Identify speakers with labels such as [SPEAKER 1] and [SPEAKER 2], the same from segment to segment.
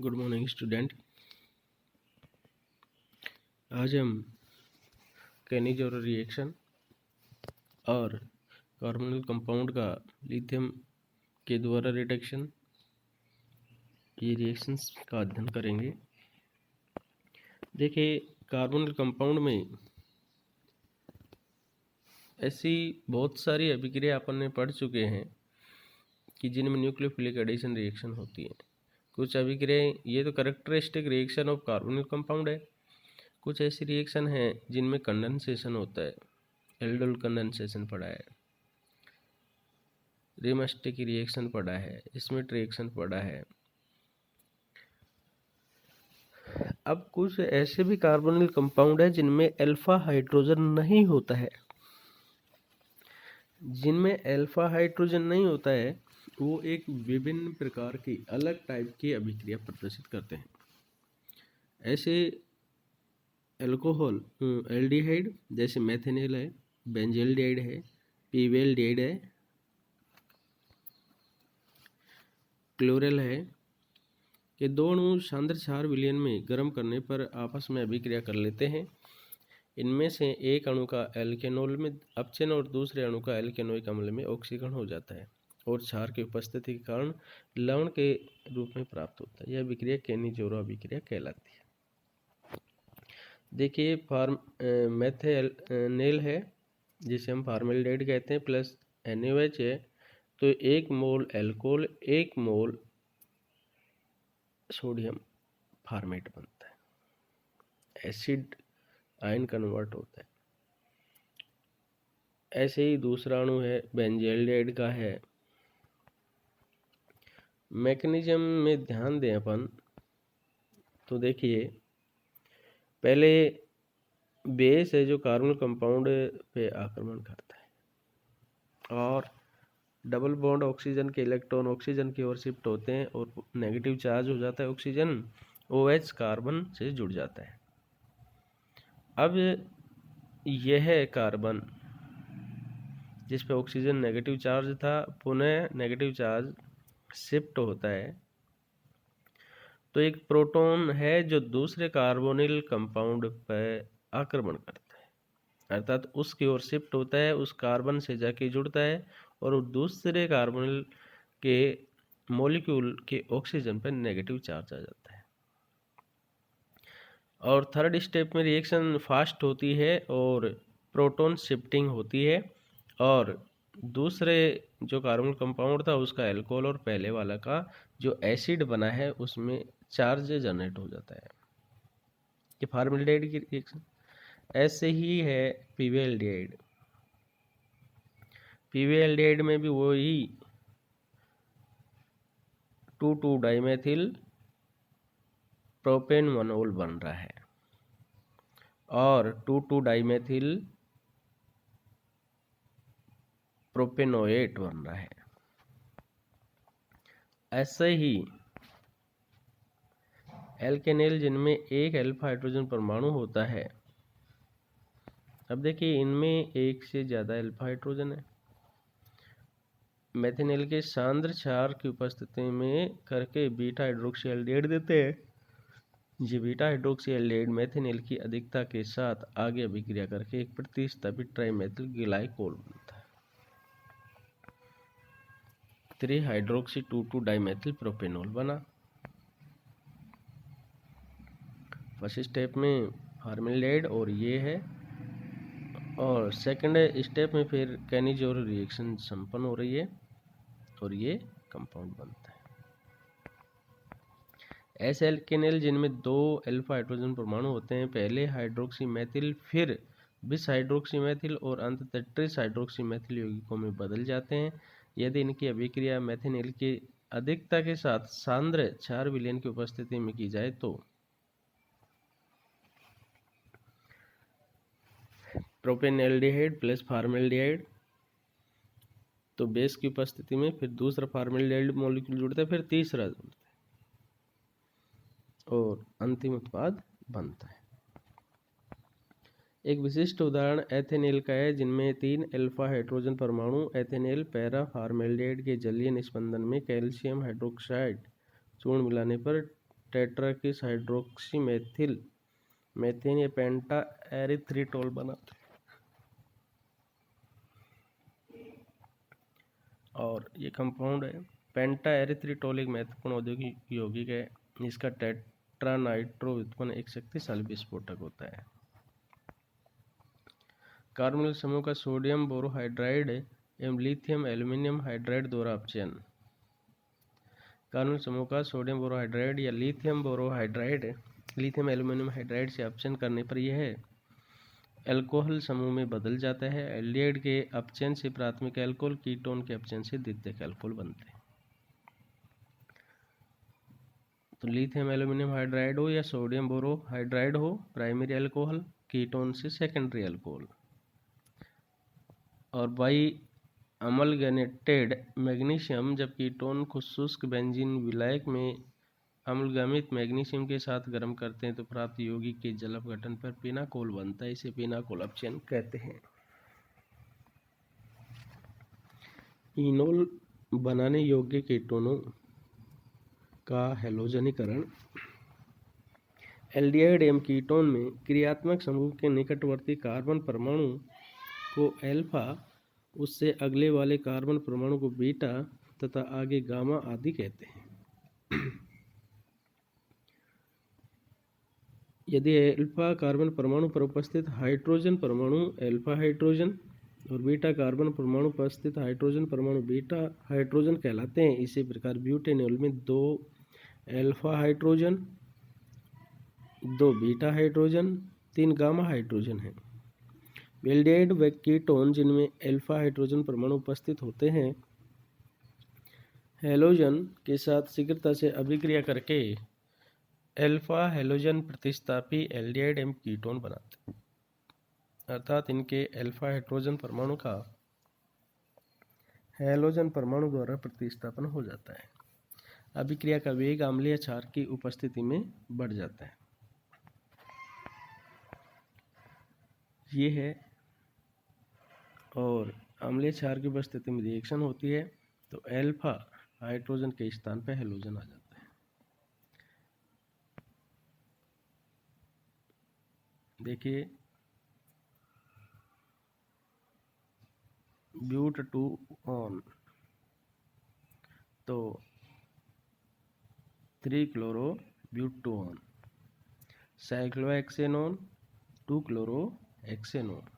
[SPEAKER 1] Good morning student. आज हम कैनिजोरो reaction और कार्बोनिल कंपाउंड का लिथियम के द्वारा रिडक्शन, ये रिएक्शंस का अध्ययन करेंगे। देखिए, कार्बोनिल कंपाउंड में ऐसी बहुत सारी अभिक्रिया अपन ने पढ़ चुके हैं कि जिनमें न्यूक्लियोफिलिक एडिशन रिएक्शन होती है। कुछ अभिक्रियाएं, ये तो characteristic reaction of carbonyl compound है। कुछ ऐसी रिएक्शन है जिनमें कंडेंसेशन होता है, एल्डोल कंडेंसेशन पढ़ा है, रिमस्टे की रिएक्शन पढ़ा है, स्मिथ रिएक्शन पढ़ा है। अब कुछ ऐसे भी कार्बोनिल कंपाउंड है जिनमें अल्फा हाइड्रोजन नहीं होता है। जिनमें अल्फा हाइड्रोजन नहीं होता है वो एक विभिन्न प्रकार की अलग टाइप की अभिक्रिया प्रदर्शित करते हैं। ऐसे अल्कोहल एल्डिहाइड जैसे मेथेनॉल है, बेंजल्डिहाइड है, पीवेल्डिहाइड है, क्लोरेल है कि दो अणु सांद्र 4 विलयन में गर्म करने पर आपस में अभिक्रिया कर लेते हैं। इनमें से एक अणु का एल्केनॉल में अपचयन और दूसरे अणु का एल्केनोइक अम्ल में ऑक्सीकरण हो जाता है और क्षार की उपस्थिति के कारण लवण के रूप में प्राप्त होता है। यह अभिक्रिया कैनिजोरो अभिक्रिया कहलाती है। देखिए, मेथेनेल है जिसे हम फार्मेल्डिहाइड कहते हैं प्लस NaOH है, तो 1 मोल एल्कोहल 1 मोल सोडियम फार्मेट बनता है, एसिड आयन कन्वर्ट होता है। ऐसे ही दूसरा अणु है बेंजल्डिहाइड का है। मैकेनिज्म में ध्यान दें अपन तो देखिए, पहले बेस है जो कार्बन कंपाउंड पे आक्रमण करता है और डबल बॉन्ड ऑक्सीजन के इलेक्ट्रॉन ऑक्सीजन की ओर शिफ्ट होते हैं और नेगेटिव चार्ज हो जाता है ऑक्सीजन, OH कार्बन से जुड़ जाता है। अब यह कार्बन जिस पे ऑक्सीजन नेगेटिव चार्ज था, पुनः नेगेटिव चार्ज शिफ्ट होता है, तो एक प्रोटॉन है जो दूसरे कार्बोनिल कंपाउंड पर आक्रमण करता है, अर्थात उसकी ओर शिफ्ट होता है, उस कार्बन से जाके जुड़ता है और दूसरे कार्बोनिल के मॉलिक्यूल के ऑक्सीजन पर नेगेटिव चार्ज आ जाता है। और थर्ड स्टेप में रिएक्शन फास्ट होती है और प्रोटॉन शिफ्टिंग होती है और दूसरे जो कार्बन कंपाउंड था उसका अल्कोहल और पहले वाला का जो एसिड बना है उसमें चार्ज जनरेट हो जाता है। ये फार्मेल्डिहाइड की रिएक्शन। ऐसे ही है पीवीएल्डिहाइड। पीवीएल्डिहाइड में भी वही 2,2 डाइमेथिल प्रोपेनॉनोल बन रहा है और 2,2 डाइमेथिल प्रोपेनोएट बन रहा है। ऐसे ही एल्केनेल जिनमें एक अल्फा हाइड्रोजन परमाणु होता है। अब देखिए, इनमें एक से ज़्यादा अल्फा हाइड्रोजन है। मेथेनॉल के सांद्र क्षार की उपस्थिति में करके बीटा हाइड्रोक्सी एल्डिहाइड देते हैं। ये बीटा हाइड्रोक्सी एल्डिहाइड मेथेनॉल की अधिकता के साथ आगे अभिक्रिया करके एक प्रतिस्थापित ट्राइमेथिल ग्लाइकोल बनता है। 3 हाइड्रोक्सी 2,2 डाइमेथिल प्रोपेनॉल बना। फर्स्ट स्टेप में फार्मेल्डिहाइड और ये है, और सेकंड स्टेप में फिर कैनिजोरो रिएक्शन संपन्न हो रही है और ये कंपाउंड बनता है। ऐसे एल्केनेल जिनमें 2 अल्फा हाइड्रोजन परमाणु होते हैं, पहले हाइड्रोक्सी मेथिल फिर बिस हाइड्रोक्सी मेथिल और अंततः ट्रिस हाइड्रोक्सी मेथिल यौगिकों में बदल जाते हैं यदि इनकी अभिक्रिया मेथेनॉल की अधिकता के साथ सांद्र 4 विलयन की उपस्थिति में की जाए तो प्रोपेनॉल्डिहाइड प्लस फार्मेल्डिहाइड, तो बेस की उपस्थिति में फिर दूसरा फार्मेल्डिहाइड मॉलिक्यूल जुड़ता है, फिर तीसरा जुड़ता है और अंतिम उत्पाद बनता है। एक विशिष्ट उदाहरण एथेनॉल का है जिनमें 3 अल्फा हाइड्रोजन परमाणु एथेनॉल पैरा फार्मेल्डिहाइड के जलीय निस्पंदन में कैल्शियम हाइड्रोक्साइड चूर्ण मिलाने पर टेट्राकिस हाइड्रोक्सी मेथिल मेथेन या पेंटा एरिथ्रिटोल बनाते हैं। और ये कंपाउंड है पेंटा एरिथ्रिटोल एक महत्वपूर्ण औद्योगिक यौगिक है। इसका टेट्रानाइट्रो व्युत्पन्न एक शक्तिशाली विस्फोटक होता है। कार्बोनिल समूह का सोडियम बोरोहाइड्राइड एवं लिथियम एल्यूमिनियम हाइड्राइड द्वारा अपचयन। कार्बोनिल समूह का सोडियम बोरोहाइड्राइड या lithium borohydride lithium aluminium hydride से अपचयन करने पर यह एल्कोहल समूह में बदल जाता है। एल्डिहाइड के अपचयन से प्राथमिक एल्कोहल, कीटोन के अपचयन से द्वितीयक एल्कोहल बनते हैं। तो लिथियम एल्यूमिनियम हाइड्राइड हो या सोडियम बोरोहाइड्राइड हो, प्राइमरी एल्कोहल, कीटोन से सेकेंडरी एल्कोहल। और बाई अमलगनेटेड मैग्नीशियम जब कीटोन को शुष्क बेंजीन विलायक में अम्लगामित मैग्नीशियम के साथ गर्म करते हैं तो प्राप्त यौगिक के जल अपघटन पर पिनाकोल बनता है। इसे पिनाकोल अपचयन कहते हैं। इनोल बनाने योग्य कीटोनों का हैलोजनीकरण। एल्डिहाइड एवं कीटोन में क्रियात्मक समूह के निकटवर्ती कार्बन परमाणु को एल्फा, उससे अगले वाले कार्बन परमाणु को बीटा तथा आगे गामा आदि कहते हैं। यदि एल्फा कार्बन परमाणु पर उपस्थित हाइड्रोजन परमाणु एल्फा हाइड्रोजन और बीटा कार्बन परमाणु पर उपस्थित हाइड्रोजन परमाणु बीटा हाइड्रोजन कहलाते हैं। इसी प्रकार ब्यूटेनॉल में 2 alpha hydrogen, 2 beta hydrogen, 3 gamma hydrogen हैं। एल्डिहाइड व कीटोन जिनमें एल्फा हाइड्रोजन परमाणु उपस्थित होते हैं हैलोजन के साथ शीघ्रता से अभिक्रिया करके एल्फा हैलोजन प्रतिस्थापी एल्डिहाइड एवं कीटोन बनाते हैं। अर्थात इनके एल्फा हाइड्रोजन परमाणु का हैलोजन परमाणु द्वारा प्रतिस्थापन हो जाता है। अभिक्रिया का वेग अम्लीय क्षार की उपस्थिति में बढ़ जाता है। ये है, और अम्लीय क्षार की उपस्थिति में रिएक्शन होती है तो एल्फा हाइड्रोजन के स्थान पर हैलोजन आ जाता है। देखिए ब्यूट 2 ऑन तो 3 क्लोरो ब्यूट 2 ऑन, साइक्लोहेक्सेनोन 2 क्लोरो हेक्सेनोन।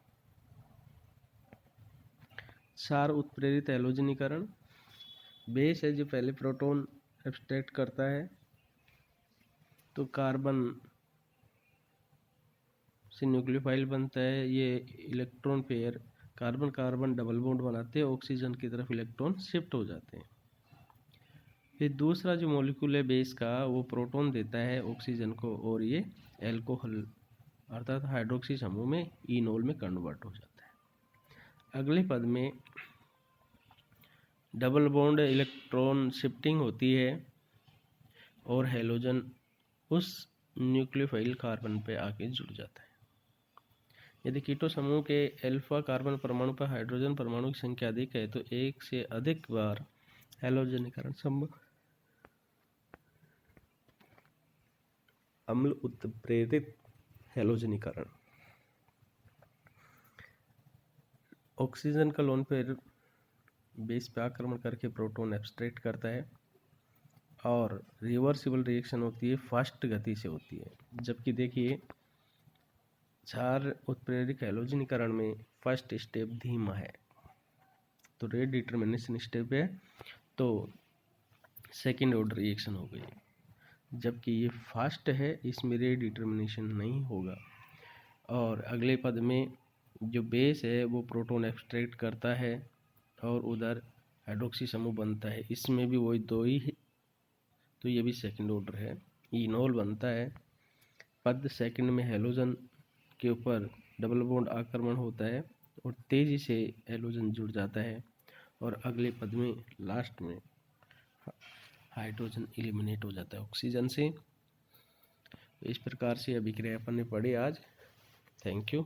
[SPEAKER 1] क्षार उत्प्रेरित हैलोजनीकरण। बेस है जो पहले प्रोटॉन एब्स्ट्रैक्ट करता है तो कार्बन से न्यूक्लियोफाइल बनता है। ये electron pair carbon carbon double bond बनाते हैं, ऑक्सीजन की तरफ इलेक्ट्रॉन शिफ्ट हो जाते हैं। फिर दूसरा जो मॉलिक्यूल है बेस का वो प्रोटॉन देता है ऑक्सीजन को और ये एल्कोहल अर्थात हाइड्रोक्सी समूह में इनोल में कन्वर्ट हो जाता है। अगले पद में डबल बॉन्ड इलेक्ट्रॉन शिफ्टिंग होती है और हैलोजन उस न्यूक्लियोफाइल कार्बन पे आके जुड़ जाता है। यदि कीटो समूह के एल्फा कार्बन परमाणु पर हाइड्रोजन परमाणु की संख्या अधिक है तो एक से अधिक बार हैलोजनीकरण संभव। अम्ल उत्प्रेरित हैलोजनीकरण। ऑक्सीजन का लोन पेयर बेस पे आक्रमण करके प्रोटॉन एब्स्ट्रैक्ट करता है और रिवर्सिबल रिएक्शन होती है, फास्ट गति से होती है। जबकि देखिए क्षार उत्प्रेरक हैलोजनीकरण में फर्स्ट स्टेप धीमा है तो रेट डिटर्मिनेशन स्टेप है तो सेकेंड ऑर्डर रिएक्शन हो गई। जबकि ये फास्ट है, इसमें रेट डिटर्मिनेशन नहीं होगा। और अगले पद में जो बेस है वो प्रोटॉन एब्स्ट्रैक्ट करता है और उधर हाइड्रोक्सी समूह बनता है, इसमें भी वही 2 ही है तो ये भी सेकंड ऑर्डर है। इनोल बनता है। पद सेकंड में हैलोजन के ऊपर डबल बॉन्ड आक्रमण होता है और तेज़ी से हैलोजन जुड़ जाता है और अगले पद में लास्ट में हाइड्रोजन एलिमिनेट हो जाता है ऑक्सीजन से। इस प्रकार से अभिक्रिया अपन ने पढ़ी आज। Thank you.